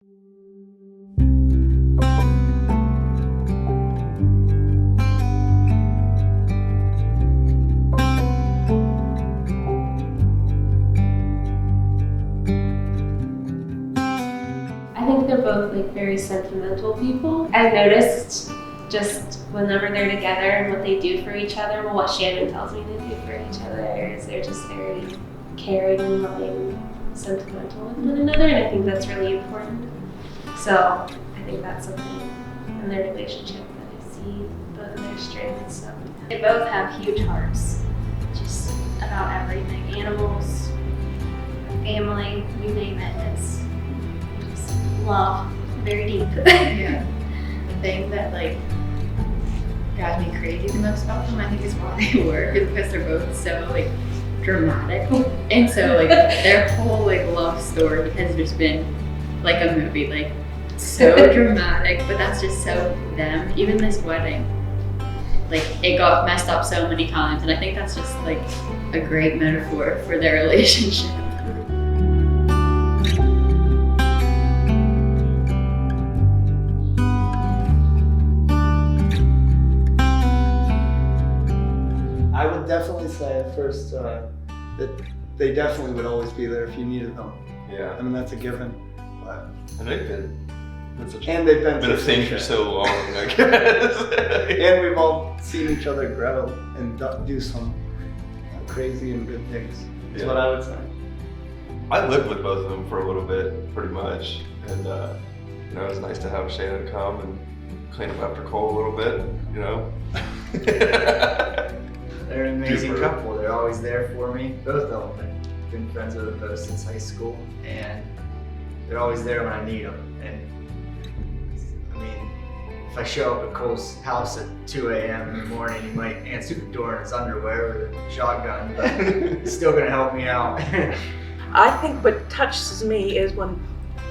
I think they're both like very sentimental people. I've noticed just whenever they're together and what they do for each other, well, what Shannon tells me to do for each other is they're just very caring and loving, sentimental with one another, and I think that's really important. So I think that's something in their relationship that I see both of their strengths. So they both have huge hearts, just about everything. Animals, family, you name it. It's just love, very deep. Yeah. The thing that like drives me crazy the most about them, I think, is why they work, is because they're both so like dramatic, and so like their whole like love story has just been like a movie, like so dramatic, but that's just so them. Even this wedding, like it got messed up so many times, and I think that's just like a great metaphor for their relationship. I would definitely say at first that they definitely would always be there if you needed them. Yeah. I mean, that's a given. But And they've been been a thing for so long, I guess. And we've all seen each other grow and do some crazy and good things. Is what I would say. I lived with both of them for a little bit, pretty much, and you know, it was nice to have Shannon come and clean up after Cole a little bit, you know. They're an amazing Super. couple. They're always there for me. Both of them. I've been friends with them both since high school, and they're always there when I need them. And I mean, if I show up at Cole's house at 2 a.m. in the morning, he might answer the door in his underwear with a shotgun, but he's still gonna help me out. I think what touches me is when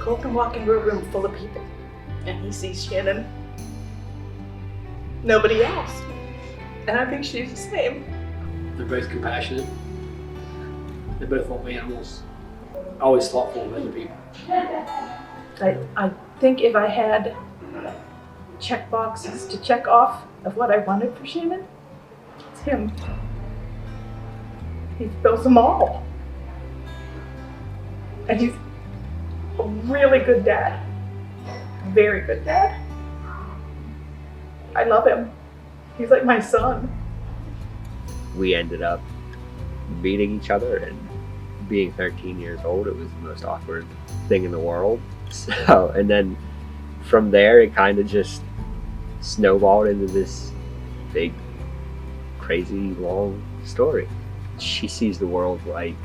Cole can walk into a room full of people and he sees Shannon, nobody else. And I think she's the same. They're both compassionate. They both love animals. Always thoughtful of other people. I think if I had check boxes to check off of what I wanted for Shannon, it's him. He fills them all. And he's a really good dad. Very good dad. I love him. He's like my son. We ended up meeting each other, and being 13 years old, it was the most awkward thing in the world. So, and then from there, it kind of just snowballed into this big, crazy, long story. She sees the world like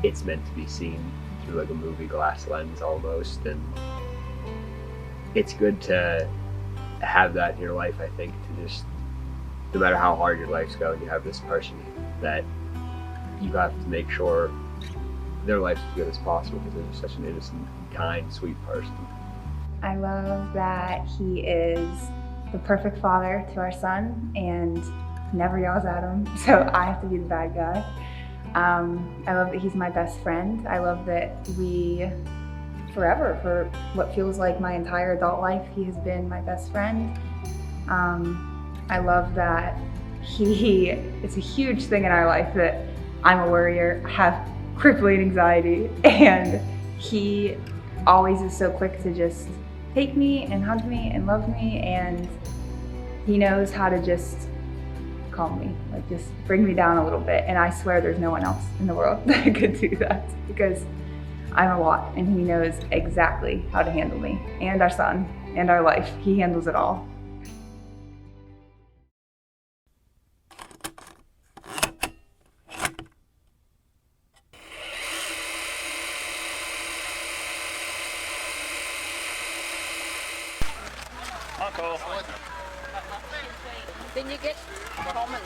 it's meant to be seen through like a movie glass lens almost, and it's good to have that in your life. I think to just, no matter how hard your life's going, you have this person that you have to make sure their life's as good as possible because they're such an innocent, kind, sweet person. I love that he is the perfect father to our son and never yells at him, so I have to be the bad guy. I love that he's my best friend. I love that we, forever, for what feels like my entire adult life, he has been my best friend. I love that it's a huge thing in our life that I'm a worrier, have crippling anxiety, and he always is so quick to just take me and hug me and love me, and he knows how to just calm me, like just bring me down a little bit. And I swear there's no one else in the world that could do that, because I'm a lot and he knows exactly how to handle me and our son and our life. He handles it all. Uncle. Then you get common.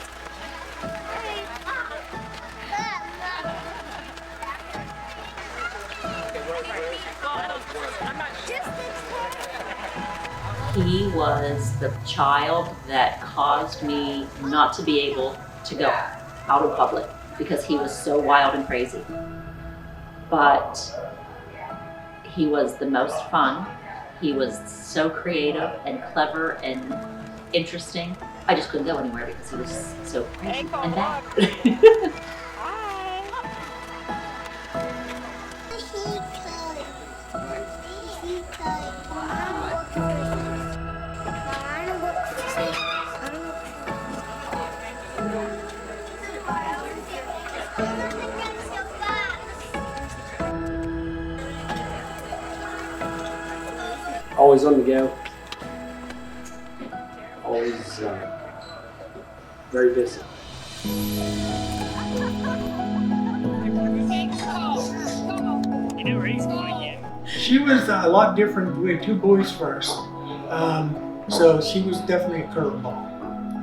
He was the child that caused me not to be able to go out in public because he was so wild and crazy. But He was the most fun. He was so creative and clever and interesting. I just couldn't go anywhere because he was so crazy and bad. Always on the go. Always very busy. She was a lot different. We had two boys first, so she was definitely a curveball.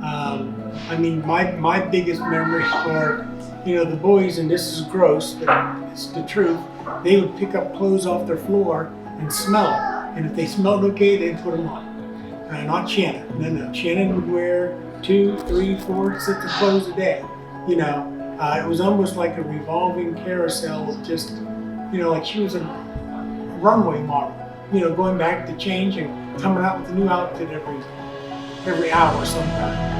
I mean, my biggest memories are, the boys, and this is gross, but it's the truth. They would pick up clothes off their floor and smell them, and if they smelled okay, they'd put them on. Not Shannon. No. Shannon would wear 2, 3, 4 sets of clothes a day. It was almost like a revolving carousel of just, like she was a runway model. Going back to change and coming out with a new outfit every hour sometimes.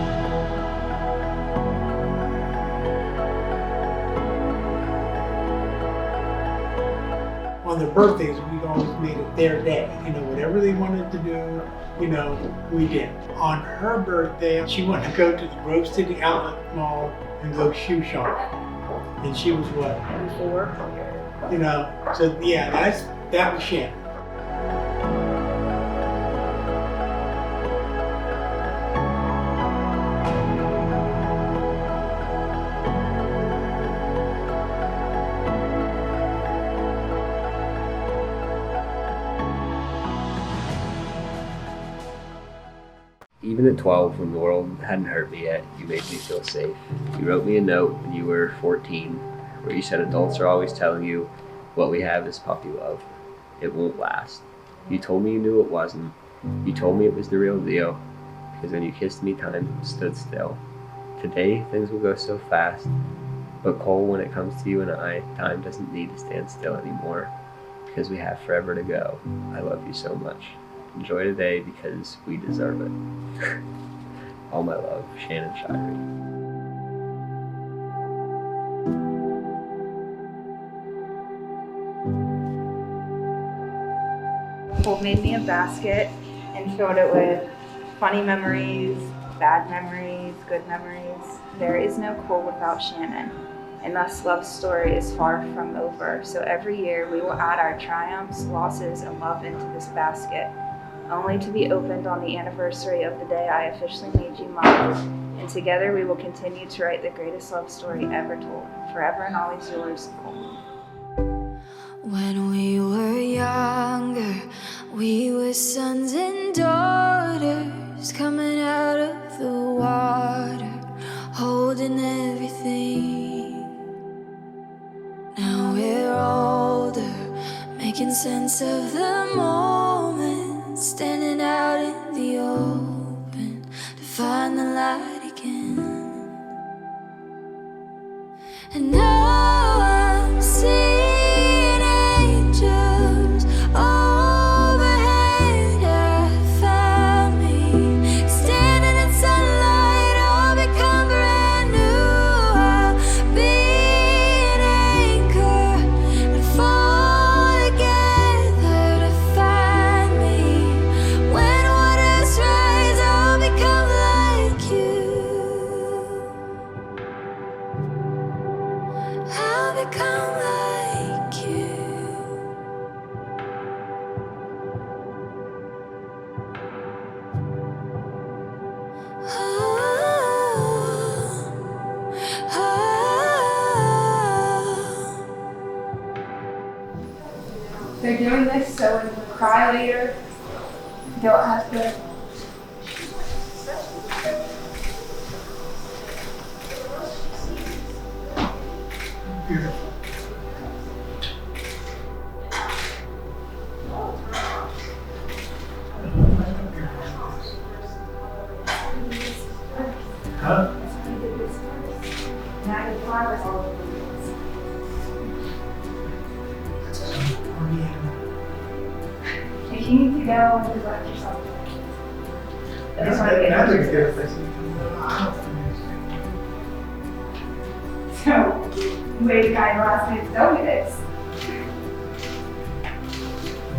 On their birthdays, we'd always made it their day. Whatever they wanted to do, we did. On her birthday, she wanted to go to the Grove City Outlet Mall and go shoe shopping. And she was what? 4. So yeah, that was Shannon. Even at 12, when the world hadn't hurt me yet, you made me feel safe. You wrote me a note when you were 14, where you said adults are always telling you what we have is puppy love. It won't last. You told me you knew it wasn't. You told me it was the real deal, because when you kissed me, time stood still. Today, things will go so fast, but Cole, when it comes to you and I, time doesn't need to stand still anymore, because we have forever to go. I love you so much. Enjoy today because we deserve it. All my love, Shannon, Shirey. Cole made me a basket and filled it with funny memories, bad memories, good memories. There is no Cole without Shannon, and thus love's story is far from over. So every year we will add our triumphs, losses, and love into this basket, only to be opened on the anniversary of the day I officially made you mine. And together we will continue to write the greatest love story ever told. Forever and always yours, Cole. When we were younger, we were sons and daughters coming out of the water, holding everything. Now we're older, making sense of the moment, standing out in the open to find the light again. And now I'm seeing angels overhead. Have found me standing in sunlight, all become brand new. I'll be an anchor and fall together to find me. When waters rise, I'll become like you. I'll become like you. They're doing this so when you cry later, you don't have to. Beautiful. Huh? She needs to go and do lunch or something. I just want to get That's a her. good thing. So, we waited kind of last minute to tell me this.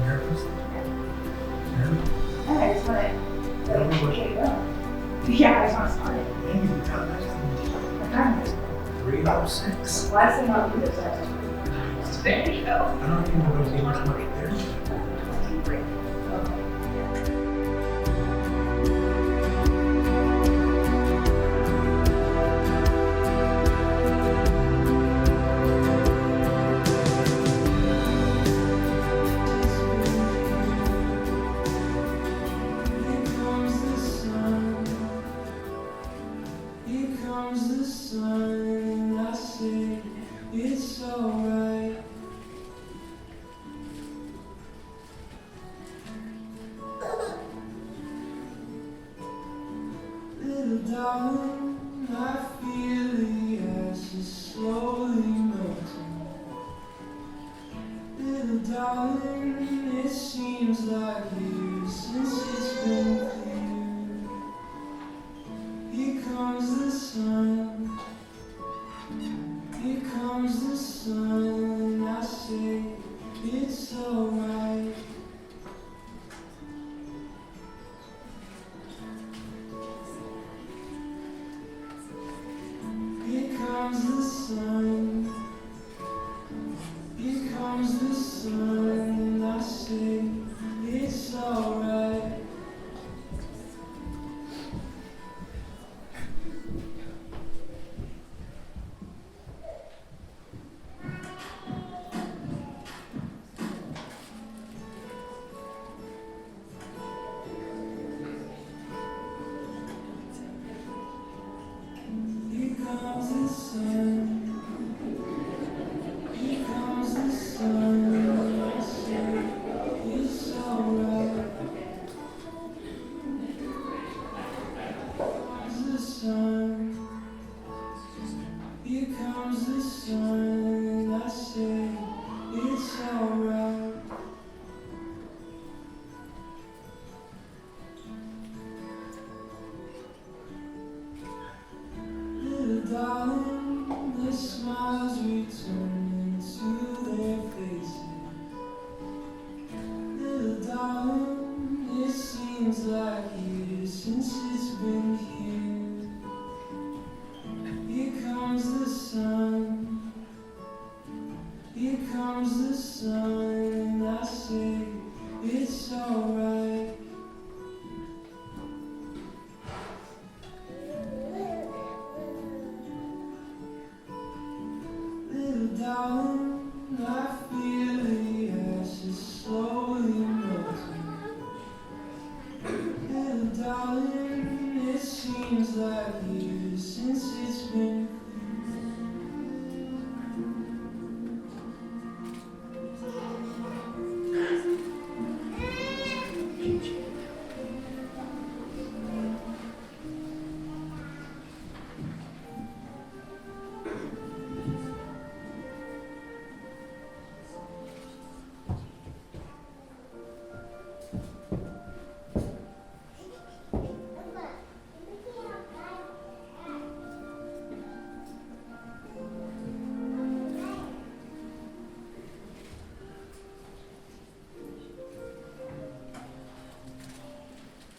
Nervous? Yeah, I just want to get it going. Yeah, I just want to start it. Yeah, you can tell that's What time is it? 3:06. Last thing I'll do is it's there you go. I don't think we're gonna see much there.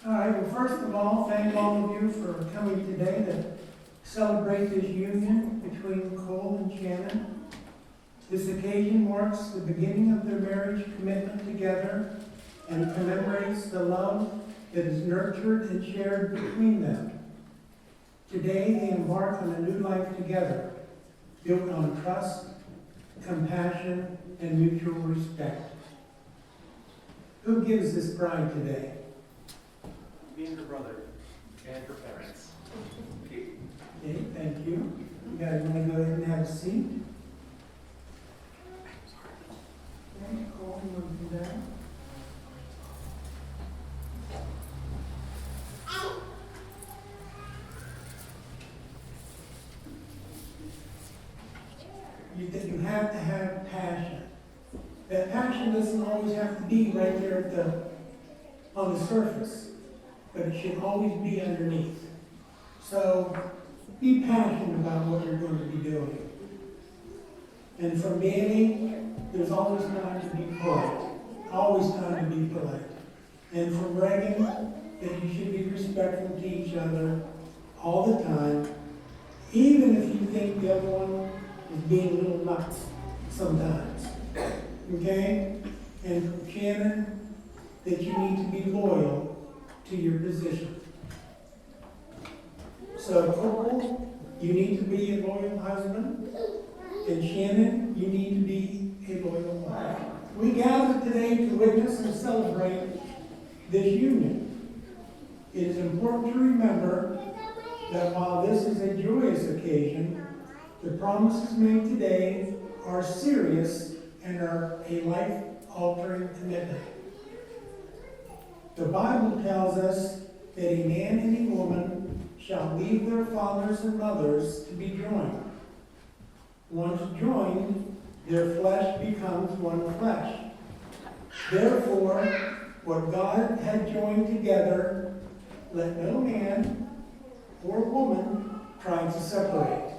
All right, well, first of all, thank all of you for coming today to celebrate this union between Cole and Shannon. This occasion marks the beginning of their marriage commitment together and commemorates the love that is nurtured and shared between them. Today, they embark on a new life together, built on trust, compassion, and mutual respect. Who gives this bride today? Me and her brother and her parents. Okay, thank you. You guys want to go ahead and have a seat? Okay, Cole, you want to do that? You have to have passion. That passion doesn't always have to be right there at the on the surface, but it should always be underneath. So be passionate about what you're going to be doing. And from Bailey, there's always time to be polite. Always time to be polite. And from Reagan, that you should be respectful to each other all the time, even if you think the other one is being a little nuts sometimes. Okay? And from Shannon, that you need to be loyal to your position. So, Cole, you need to be a loyal husband, and Shannon, you need to be a loyal wife. We gather today to witness and celebrate this union. It is important to remember that while this is a joyous occasion, the promises made today are serious and are a life-altering commitment. The Bible tells us that a man and a woman shall leave their fathers and mothers to be joined. Once joined, their flesh becomes one flesh. Therefore, what God had joined together, let no man or woman try to separate.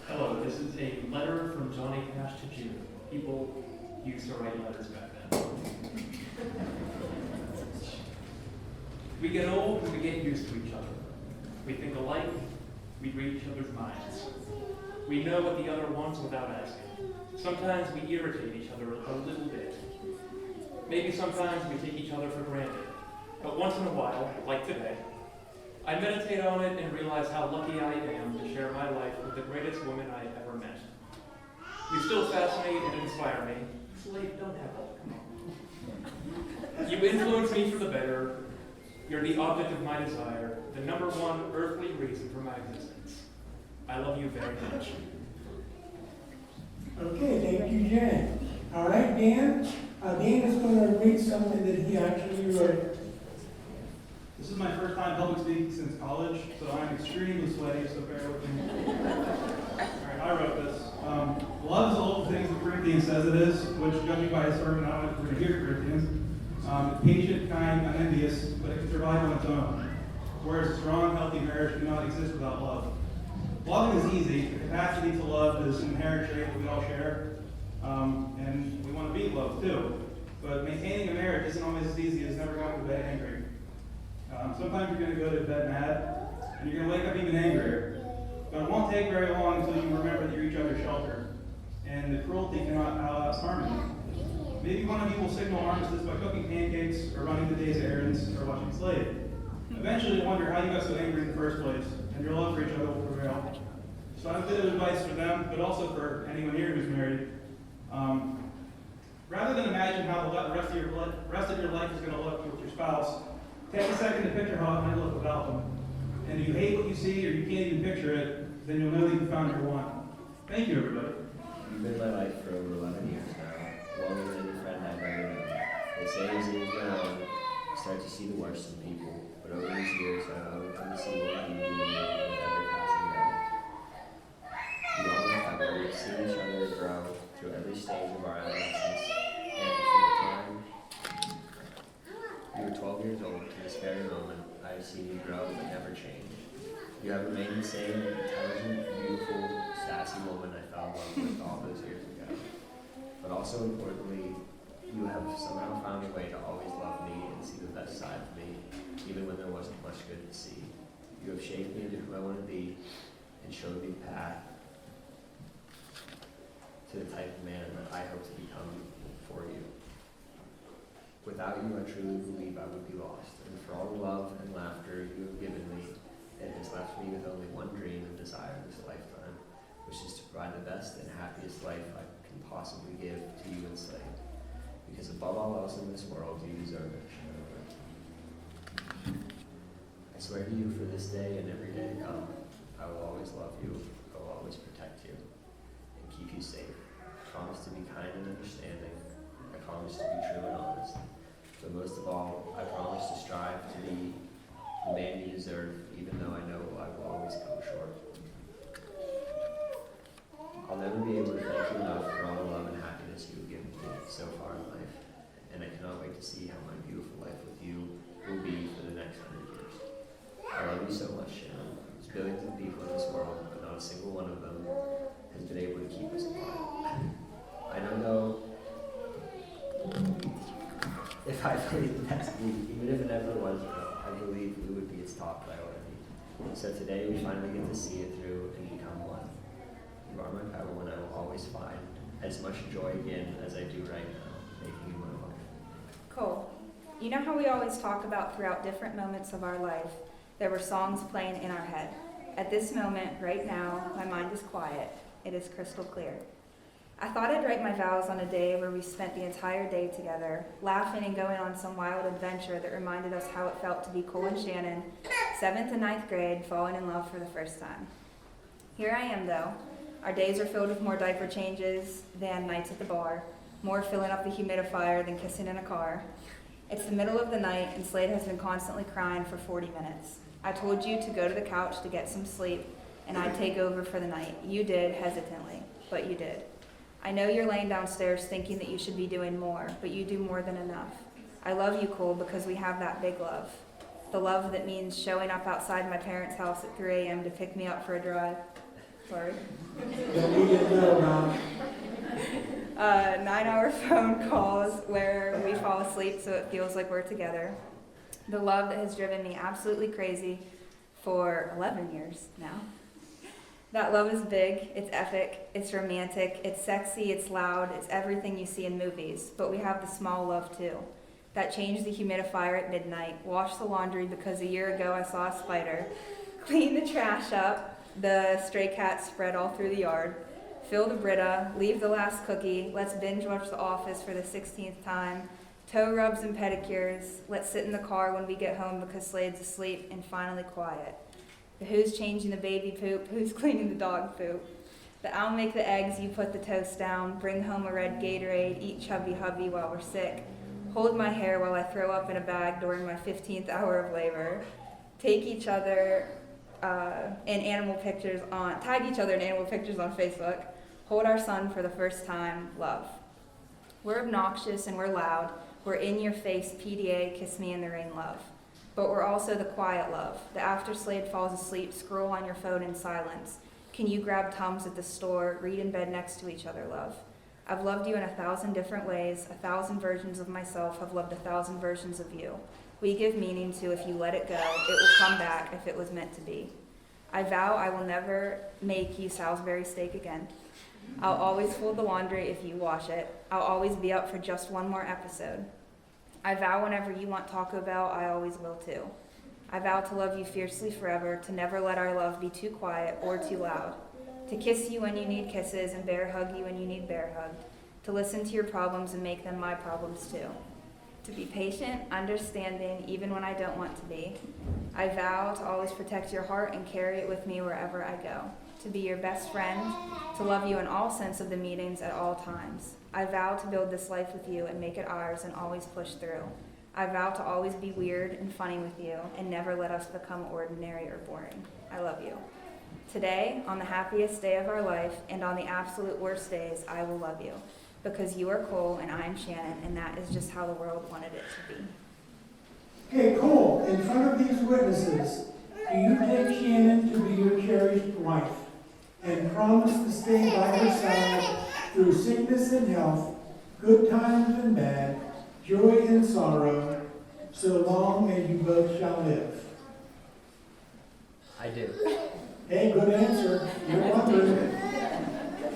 Hello, this is a letter from Johnny Cash to June. People used to write letters back then. We get old and we get used to each other. We think alike, we read each other's minds. We know what the other wants without asking. Sometimes we irritate each other a little bit. Maybe sometimes we take each other for granted. But once in a while, like today, I meditate on it and realize how lucky I am to share my life with the greatest woman I ever met. You still fascinate and inspire me. Slade, don't have that. Come on. You influence me for the better. You're the object of my desire, the number one earthly reason for my existence. I love you very much. Okay, thank you, Jen. All right, Dan. Dan is going to read something that he actually wrote. This is my first time public speaking since college, so I'm extremely sweaty, so bear with me. Alright, I wrote this. Love is all the things that Corinthians says it is, which, judging by his sermon, I don't know if we're going to hear Corinthians. It's patient, kind, unenvious, but it can survive on its own. Whereas a strong, healthy marriage cannot exist without love. Loving is easy. The capacity to love is an inherent trait that we all share. And we want to be loved too. But maintaining a marriage isn't always as easy as never going to bed angry. Sometimes you're going to go to bed mad, and you're going to wake up even angrier. But it won't take very long until you remember that you're each other's shelter. And the cruelty cannot outlast harmony. Maybe one of you will signal armistice by cooking pancakes, or running the day's errands, or watching Slade. Eventually you'll wonder how you got so angry in the first place, and your love for each other will prevail. So I have a bit of advice for them, but also for anyone here who's married. Rather than imagine how the rest of your life is going to look with your spouse, take a second to picture how it might look without them. And if you hate what you see or you can't even picture it, then you'll know that you found your one. Thank you, everybody. You've been in my life for over 11 years now, longer than any friend I've ever known. They say as years go on, you start to see the worst in people, but over these years I've come to see more beauty in you with every passing day. You all have we've seen each other grow through every stage of our adolescence, and from the time you were 12 years old to this very moment, I have seen you grow but never change. You have remained the same intelligent, beautiful, sassy woman I fell in love with all those years ago. But also importantly, you have somehow found a way to always love me and see the best side of me, even when there wasn't much good to see. You have shaped me into who I want to be and showed me the path to the type of man that I hope to become for you. Without you, I truly believe I would be lost, and for all the love and laughter you have given me, it has left me with only one dream and desire this lifetime, which is to provide the best and happiest life I can possibly give to you and Slade. Because above all else in this world, you deserve it, Shannon. I swear to you for this day and every day to come, I will always love you, I will always protect you, and keep you safe. I promise to be kind and understanding. I promise to be true and honest. But most of all, I promise to strive to be the man you deserve, even though I know I will always come short. I'll never be able to thank you enough for all the love and happiness you have given me so far in life, and I cannot wait to see how my beautiful life with you not a single one of them has been able to keep us apart. I don't know if I believe that's even if it never was, I believe it would be its top priority. So today we finally get to see it through and become one. You are my Padawan, I will always find as much joy again as I do right now, making you my wife. Cole, you know how we always talk about throughout different moments of our life, there were songs playing in our head. At this moment, right now, my mind is quiet. It is crystal clear. I thought I'd write my vows on a day where we spent the entire day together, laughing and going on some wild adventure that reminded us how it felt to be Cole and Shannon, 7th and 9th grade, falling in love for the first time. Here I am, though. Our days are filled with more diaper changes than nights at the bar, more filling up the humidifier than kissing in a car. It's the middle of the night, and Slade has been constantly crying for 40 minutes. I told you to go to the couch to get some sleep, and I'd take over for the night. You did, hesitantly, but you did. I know you're laying downstairs thinking that you should be doing more, but you do more than enough. I love you, Cole, because we have that big love. The love that means showing up outside my parents' house at 3 a.m. to pick me up for a drive. Sorry. 9-hour phone calls where we fall asleep so it feels like we're together. The love that has driven me absolutely crazy for 11 years now. That love is big, it's epic, it's romantic, it's sexy, it's loud, it's everything you see in movies. But we have the small love too. That changed the humidifier at midnight, washed the laundry because a year ago I saw a spider, clean the trash up, the stray cats spread all through the yard, fill the Brita, leave the last cookie, let's binge watch The Office for the 16th time, toe rubs and pedicures, let's sit in the car when we get home because Slade's asleep, and finally quiet. The who's changing the baby poop, who's cleaning the dog poop. The I'll make the eggs, you put the toast down, bring home a red Gatorade, eat chubby hubby while we're sick, hold my hair while I throw up in a bag during my 15th hour of labor, take each other in animal pictures on, tag each other in animal pictures on Facebook, hold our son for the first time, love. We're obnoxious and we're loud, we're in your face, PDA, kiss me in the rain, love. But we're also the quiet love, the after Slade falls asleep, scroll on your phone in silence. Can you grab Tums at the store, read in bed next to each other, love? I've loved you in 1,000 different ways, 1,000 versions of myself have loved 1,000 versions of you. We give meaning to if you let it go, it will come back if it was meant to be. I vow I will never make you Salisbury steak again. I'll always fold the laundry if you wash it. I'll always be up for just one more episode. I vow whenever you want Taco Bell, I always will too. I vow to love you fiercely forever, to never let our love be too quiet or too loud, to kiss you when you need kisses and bear hug you when you need bear hugged, to listen to your problems and make them my problems too, to be patient, understanding, even when I don't want to be. I vow to always protect your heart and carry it with me wherever I go, to be your best friend, to love you in all sense of the meanings at all times. I vow to build this life with you and make it ours and always push through. I vow to always be weird and funny with you and never let us become ordinary or boring. I love you. Today, on the happiest day of our life and on the absolute worst days, I will love you. Because you are Cole and I am Shannon, and that is just how the world wanted it to be. Hey, Cole, in front of these witnesses, do you take Shannon to be your cherished wife and promise to stay by her side through sickness and health, good times and bad, joy and sorrow, so long as you both shall live? I do. Hey, good answer. You're wondering.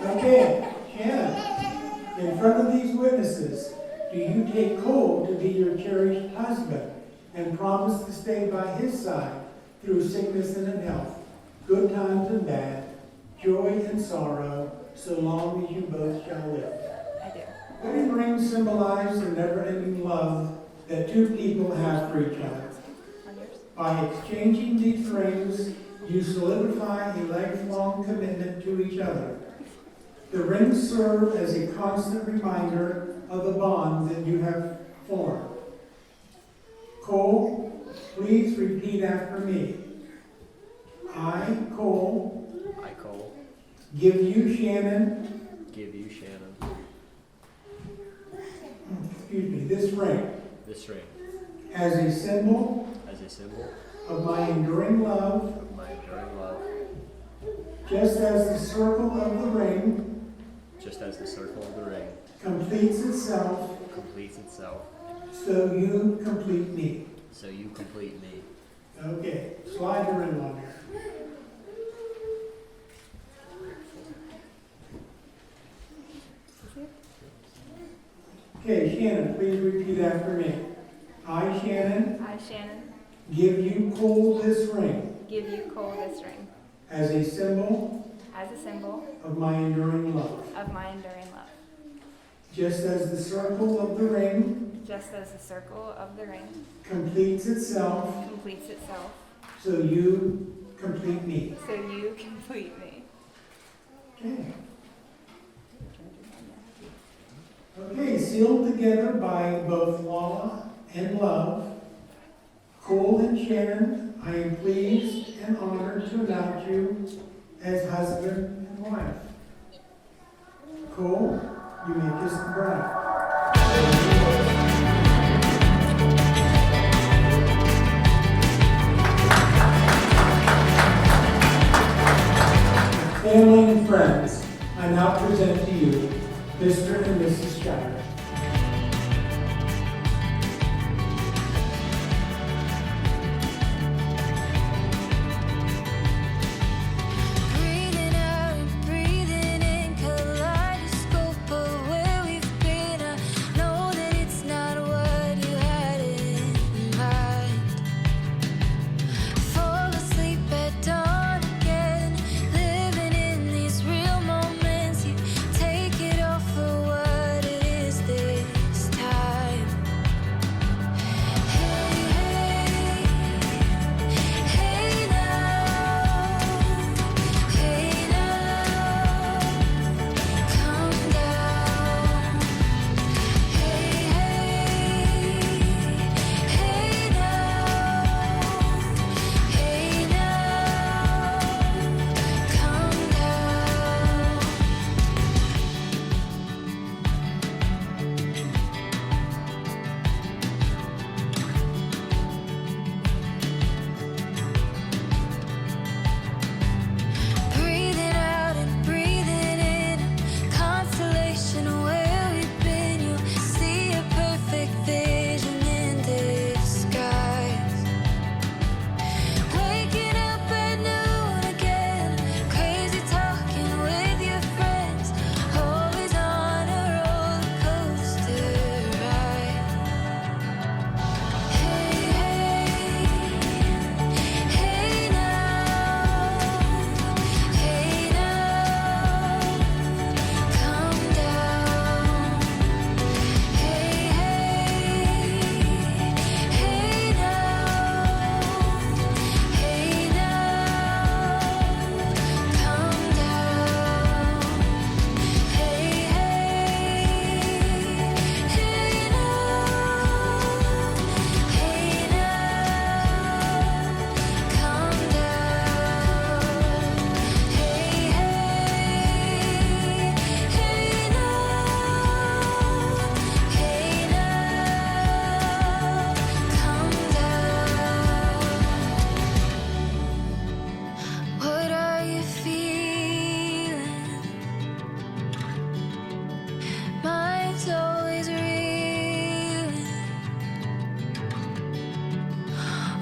Okay, Shannon, in front of these witnesses, do you take Cole to be your cherished husband and promise to stay by his side through sickness and in health, good times and bad, joy and sorrow, so long as you both shall live? I do. Wedding rings symbolize the never-ending love that two people have for each other. By exchanging these rings, you solidify a lifelong commitment to each other. The rings serve as a constant reminder of the bond that you have formed. Cole, please repeat after me. I, Cole, give you, Shannon, this ring, as a symbol of my enduring love, Just as the circle of the ring just as the circle of the ring completes itself, so you complete me. me. Okay, slide the ring on there. Okay, Shannon, please repeat after me. I, Shannon, give you Cole this ring as a symbol of my enduring love. Just as the circle of the ring completes itself, so you complete me. Okay. Okay, sealed together by both law and love, Cole and Shannon, I am pleased and honored to announce you as husband and wife. Cole, you may kiss the bride. Family and friends, I now present to you Mr. and Mrs. Shirey. Breathing out and breathing in, kaleidoscope of where we've been. I know that it's not what you had in mind. Fall asleep at dawn again, living in these real moments. You take it all for what it is this time. Hey, hey, hey now, calm down. Hey, hey now, calm down. Breathing out and breathing in, constellation where we've been. You see a perfect vision in disguise. Waking up at noon again, crazy talking with your friends, always on a roller coaster ride. Hey, hey now, calm down. Hey, now, calm down. Hey, what are you feeling? Mine's always reeling.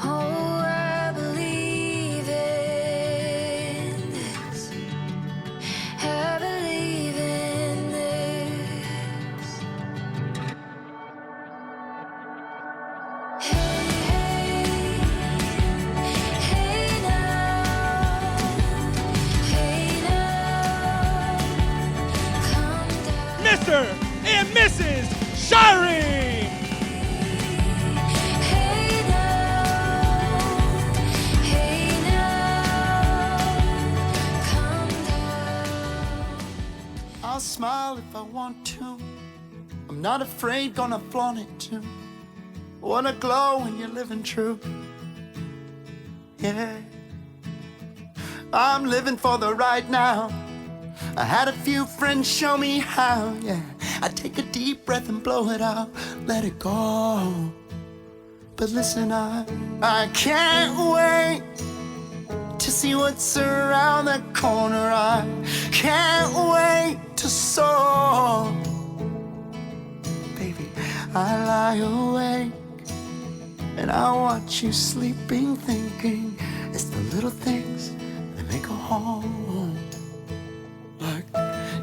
Oh, I believe in this. I believe in this. Hey now, calm down. Mr. and Mrs. Shirey! Hey now, calm down. I'll smile if I want to. I'm not afraid, gonna flaunt it too. Wanna glow when you're living true. Yeah. I'm living for the right now. I had a few friends show me how, yeah. I take a deep breath and blow it out, let it go. But listen, I can't wait to see what's around the corner. I can't wait to soar. Baby, I lie awake and I watch you sleeping, thinking it's the little things that make a home. Like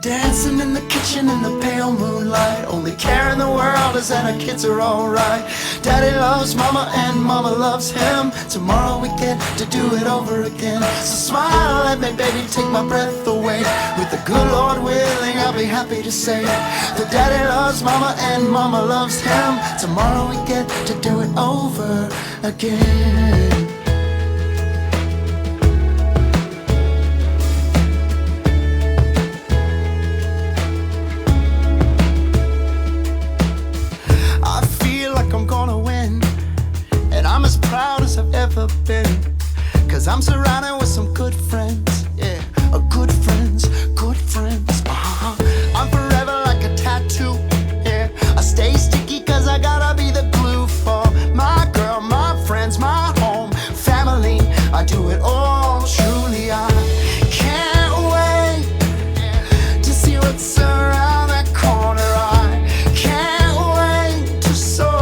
dancing in the kitchen in the pale moonlight. Only care in the world is that our kids are alright. Daddy loves mama and mama loves him. Tomorrow we get to do it over again. So smile at me, baby, take my breath away. With the good Lord willing, I'll be happy to say that daddy loves mama and mama loves him. Tomorrow we get to do it over again. I'm gonna win, and I'm as proud as I've ever been, 'cause I'm surrounded with some good friends, yeah, good friends, good friends, I'm forever like a tattoo, yeah, I stay sticky 'cause I gotta be the glue for my girl, my friends, my home, family, I do it all, truly, I can't wait to see what's around that corner, I can't wait to soar.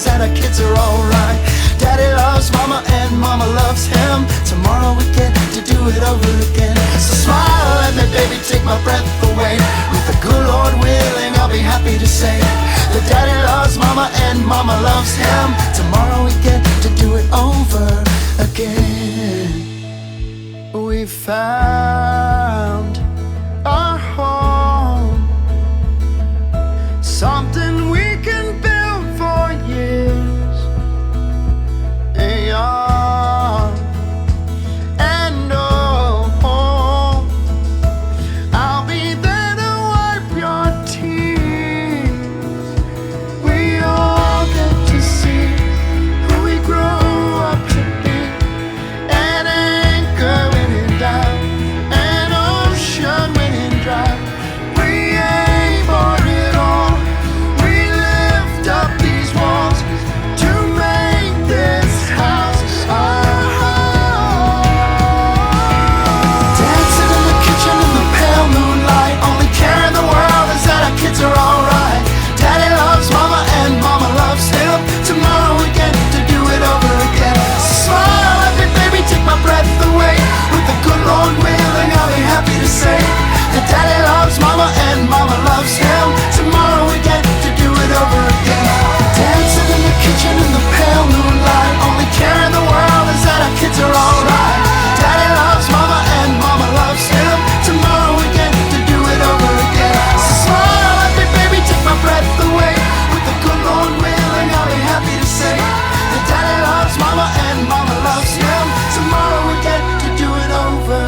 That our kids are alright. Daddy loves mama and mama loves him. Tomorrow we get to do it over again. So smile at me, baby, take my breath away. With the good Lord willing, I'll be happy to say that daddy loves mama and mama loves him. Tomorrow we get to do it over again. We found our home, something we can build for years, young and old. I'll be there to wipe your tears. We all get to see who we grow up to be. An anchor when it dies, an ocean when it dries. We aim for it all. We lift up these walls to make this house our home. Dancing in the kitchen in the pale moonlight. Only care in the world is that our kids are alright. Daddy loves mama and mama loves him. Tomorrow we get to do it over again. So smile at me, baby, take my breath away. With the good Lord willing, I'll be happy to say that daddy loves mama and mama loves him. Tomorrow we get to do it over again. Dancing in the kitchen in the pale moonlight. Only care in the world is that our kids are alright. Daddy loves mama and mama loves him. Tomorrow we get to do it over again. So smile at me, baby, take my breath away. With the good Lord willing, I'll be happy to say that daddy loves mama and mama loves him. Tomorrow we get to do it over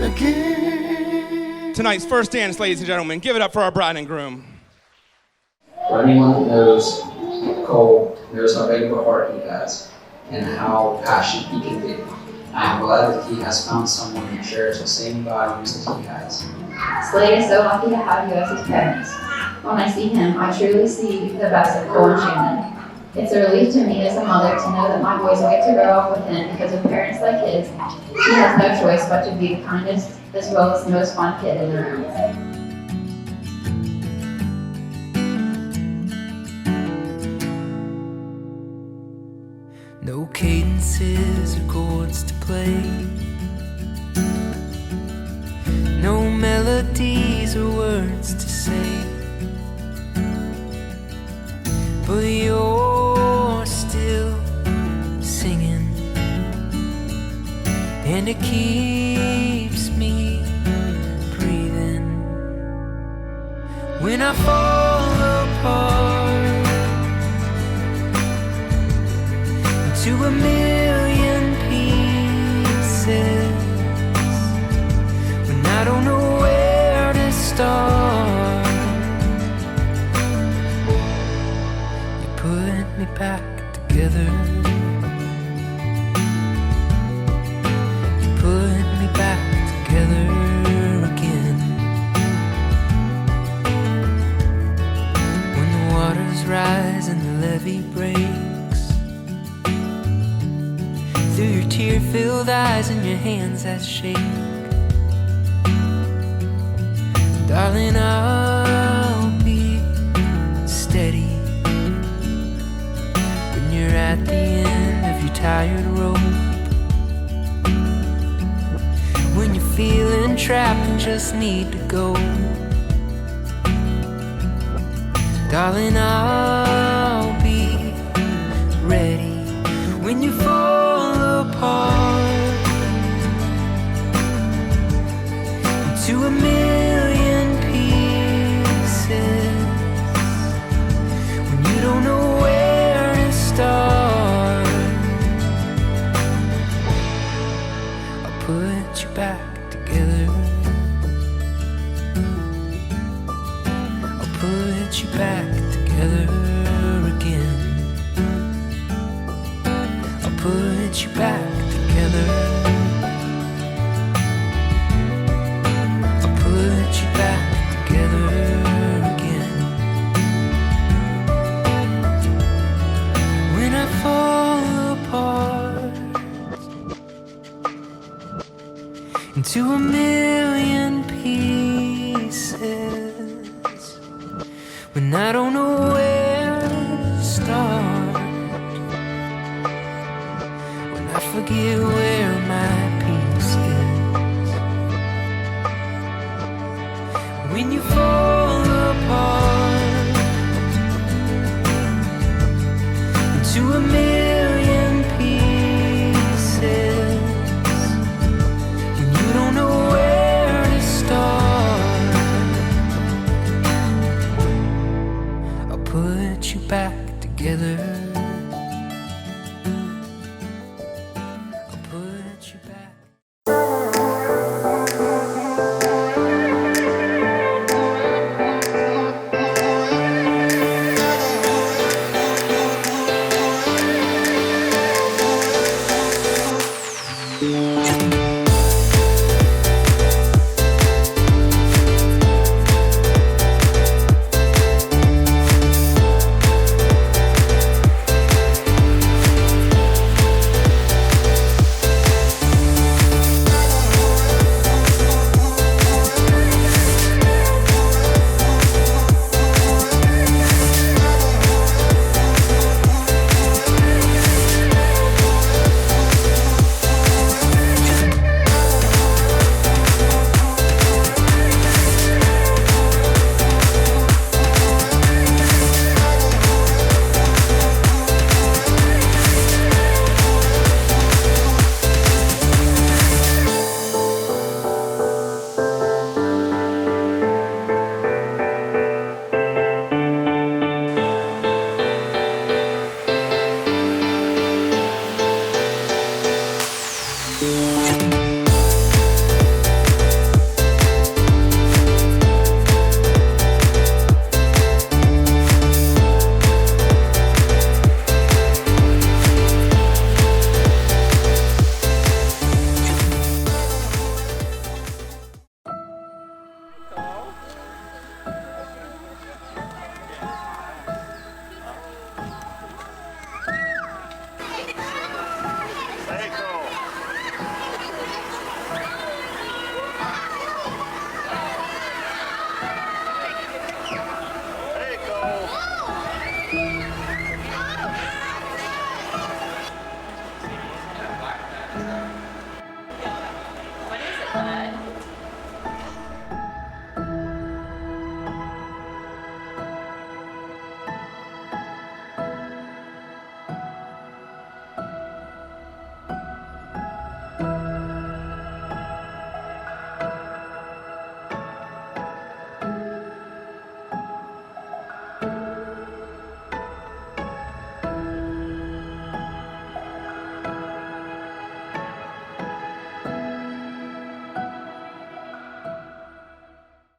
again. Tonight's first dance, ladies and gentlemen. Give it up for our bride and groom. For anyone that knows Cole, knows how big of a heart he has and how passionate he can be. I'm glad that he has found someone who shares the same values that he has. Slade is so lucky to have you as his parents. When I see him, I truly see the best of Cole and Shannon. It's a relief to me as a mother to know that my boys will get to grow up with him because of parents like his. He has no choice but to be the kindest as well as the most fun kid in the room. No cadences or chords to play, no melodies or words to say, but you're still singing, and it keeps me breathing. When I fall apart to a million pieces, when I don't know where to start, you put me back together. rise and the levee breaks. Through your tear-filled eyes and your hands that shake. Darling, I'll be steady when you're at the end of your tired rope. When you're feeling trapped and just need to go. Darling, I'll be ready when you fall apart into a million pieces. When you don't know where to start, I'll put you back together. I'll put you back together again. I'll put you back together. I'll put you back together again. When I fall apart into a million pieces, when I don't know where to start, when I forget where my peace is, when you fall apart into a million pieces, when you don't know where to start, I'll put you back together.